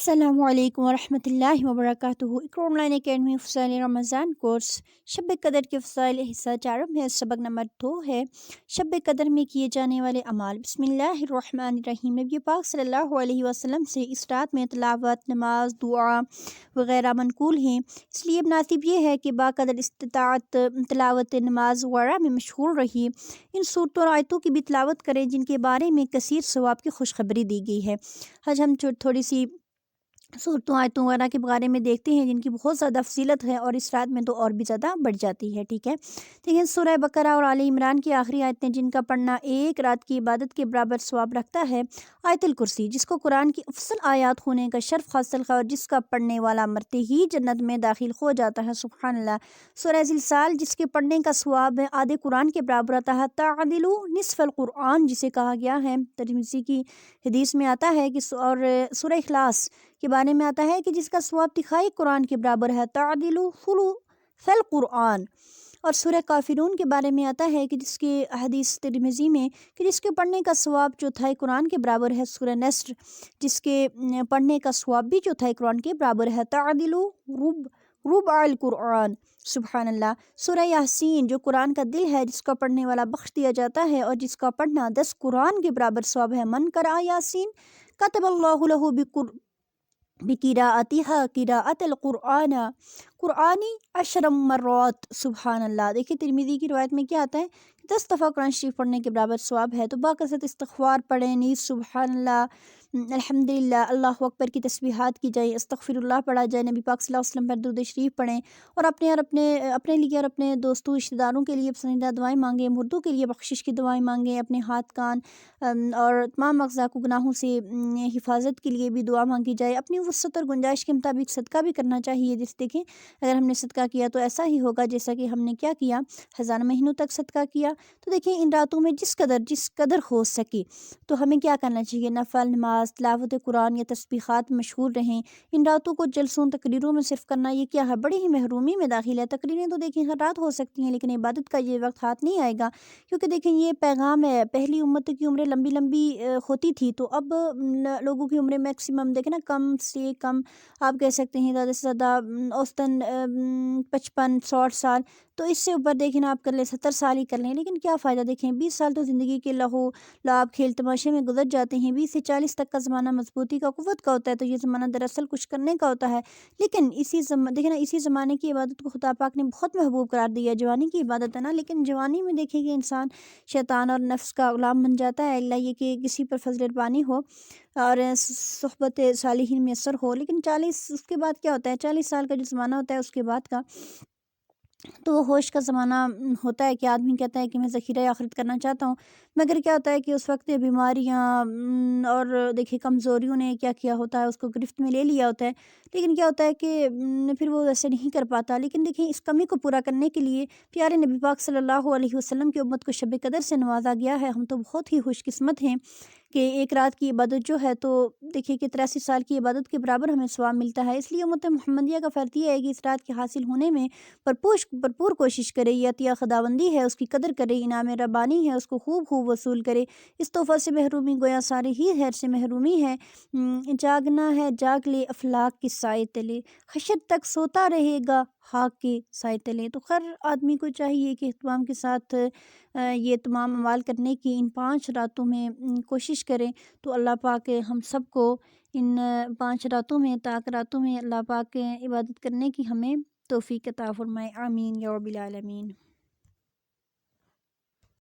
السلام علیکم ورحمۃ اللہ وبرکاتہ۔ اقرا آن لائن اکیڈمی فضائل رمضان کورس شب قدر کے فضائل حصہ 4 ہے، سبق نمبر 2 ہے شب قدر میں کیے جانے والے اعمال۔ بسم اللہ الرحمن الرحیم۔ نبی پاک صلی اللہ علیہ وسلم سے اس رات میں تلاوت، نماز، دعا وغیرہ منقول ہیں، اس لیے مناسب یہ ہے کہ باقدر استطاعت تلاوت، نماز وغیرہ میں مشغول رہیے۔ ان صورتوں اور آیتوں کی بھی تلاوت کریں جن کے بارے میں کثیر ثواب کی خوشخبری دی گئی ہے۔ آج ہم تھوڑی سی صورتوں آیتوں وغیرہ کے بارے میں دیکھتے ہیں جن کی بہت زیادہ فضیلت ہے، اور اس رات میں تو اور بھی زیادہ بڑھ جاتی ہے، ٹھیک ہے۔ لیکن سورہ بقرہ اور آل عمران کی آخری آیتیں جن کا پڑھنا ایک رات کی عبادت کے برابر ثواب رکھتا ہے، آیت الکرسی جس کو قرآن کی افضل آیات ہونے کا شرف حاصل ہے اور جس کا پڑھنے والا مرتے ہی جنت میں داخل ہو جاتا ہے، سبحان اللہ۔ سورہ زلزال جس کے پڑھنے کا ثواب آدھے قرآن کے برابر آتا ہے، تعدل نصف القرآن جسے کہا گیا ہے، ترمذی کی حدیث میں آتا ہے کہ اور سورہ اخلاص کے بارے میں آتا ہے کہ جس کا ثواب تکھائی قرآن کے برابر ہے، تعدل ثلث القرآن۔ اور سورہ کافرون کے بارے میں آتا ہے کہ جس کی حدیث ترمذی میں کہ جس کے پڑھنے کا ثواب چوتھائی قرآن کے برابر ہے، سورہ نصر جس کے پڑھنے کا ثواب بھی چوتھائی قرآن کے برابر ہے، تعدل ربع القرآن، سبحان اللہ۔ سورہ یاسین جو قرآن کا دل ہے، جس کا پڑھنے والا بخش دیا جاتا ہے اور جس کا پڑھنا 10 قرآن کے برابر ثواب ہے، من قرأ یاسین کتب اللہ لہ بقراءتها قراءۃ القرآن قرآنی 10 مرات، سبحان اللہ۔ دیکھیے ترمذی کی روایت میں کیا آتا ہے کہ 10 دفعہ قرآن شریف پڑھنے کے برابر ثواب ہے، تو باکثرت استغفار پڑھیں، نیز سبحان اللہ، الحمدللہ، اللہ اکبر کی تسبیحات کی جائیں، استغفر اللہ پڑھا جائے، نبی پاک صلی اللہ علیہ وسلم پر درود شریف پڑھیں، اور اپنے لیے اور اپنے دوستوں رشتہ داروں کے لیے پسندیدہ دعائیں مانگیں، مردوں کے لیے بخشش کی دعائیں مانگیں، اپنے ہاتھ کان اور تمام اعضاء کو گناہوں سے حفاظت کے لیے بھی دعا مانگی جائے۔ اپنی وسعت اور گنجائش کے مطابق صدقہ بھی کرنا چاہیے، جس دیکھیں اگر ہم نے صدقہ کیا تو ایسا ہی ہوگا جیسا کہ ہم نے کیا کیا، 1000 مہینوں تک صدقہ کیا۔ تو دیکھیں ان راتوں میں جس قدر ہو سکے تو ہمیں کیا کرنا چاہیے، نفل، نماز، تلاوت قرآن یا تسبیحات میں مشغول رہیں۔ ان راتوں کو جلسوں تقریروں میں صرف کرنا یہ کیا ہے، بڑی ہی محرومی میں داخل ہے۔ تقریریں تو دیکھیں ہر رات ہو سکتی ہیں، لیکن عبادت کا یہ وقت ہاتھ نہیں آئے گا، کیونکہ دیکھیں یہ پیغام ہے، پہلی امت کی عمریں لمبی لمبی ہوتی تھی، تو اب لوگوں کی عمریں میکسیمم دیکھیں نا، کم سے کم آپ کہہ سکتے ہیں زیادہ سے زیادہ اوسطاً 55-60 سال، تو اس سے اوپر دیکھیں نا آپ کر لیں 70 سال ہی کر لیں، لیکن کیا فائدہ۔ دیکھیں 20 سال تو زندگی کے لہو لعب کھیل تماشے میں گزر جاتے ہیں، 20 سے 40 تک کا زمانہ مضبوطی کا، قوت کا ہوتا ہے، تو یہ زمانہ دراصل کچھ کرنے کا ہوتا ہے۔ لیکن دیکھیں نا اسی زمانے کی عبادت کو خدا پاک نے بہت محبوب قرار دیا، جوانی کی عبادت ہے نا، لیکن جوانی میں دیکھیں کہ انسان شیطان اور نفس کا غلام بن جاتا ہے، اللہ یہ کہ کسی پر فضل ربانی ہو اور صحبت صالحین میسر ہو۔ لیکن 40 اس کے بعد کیا ہوتا ہے، 40 سال کا جو زمانہ ہوتا ہے اس کے بعد کا، تو وہ ہوش کا زمانہ ہوتا ہے کہ آدمی کہتا ہے کہ میں ذخیرہ آخرت کرنا چاہتا ہوں، مگر کیا ہوتا ہے کہ اس وقت بیماریاں اور دیکھیں کمزوریوں نے کیا کیا ہوتا ہے، اس کو گرفت میں لے لیا ہوتا ہے، لیکن کیا ہوتا ہے کہ پھر وہ ویسے نہیں کر پاتا۔ لیکن دیکھیں اس کمی کو پورا کرنے کے لیے پیارے نبی پاک صلی اللہ علیہ وسلم کی امت کو شب قدر سے نوازا گیا ہے۔ ہم تو بہت ہی خوش قسمت ہیں کہ ایک رات کی عبادت جو ہے تو دیکھیے کہ 83 سال کی عبادت کے برابر ہمیں ثواب ملتا ہے۔ اس لیے امت محمدیہ کا فرض یہ ہے کہ اس رات کے حاصل ہونے میں بھرپور کوشش کرے، یہ عطیہ خداوندی ہے، اس کی قدر کرے، انعام ربانی ہے، اس کو خوب خوب وصول کرے۔ اس تحفہ سے محرومی گویا سارے ہی خیر سے محرومی ہے۔ جاگنا ہے جاگ لے افلاک کے سائے تلے، حشر تک سوتا رہے گا خاک کے سائے تلے۔ تو ہر آدمی کو چاہیے کہ اہتمام کے ساتھ یہ تمام اعمال کرنے کی ان 5 راتوں میں کوشش کریں، تو اللہ پاک ہم سب کو ان 5 راتوں میں راتوں میں اللہ پاک عبادت کرنے کی ہمیں توفیق عطا فرمائے، آمین یا رب العالمین۔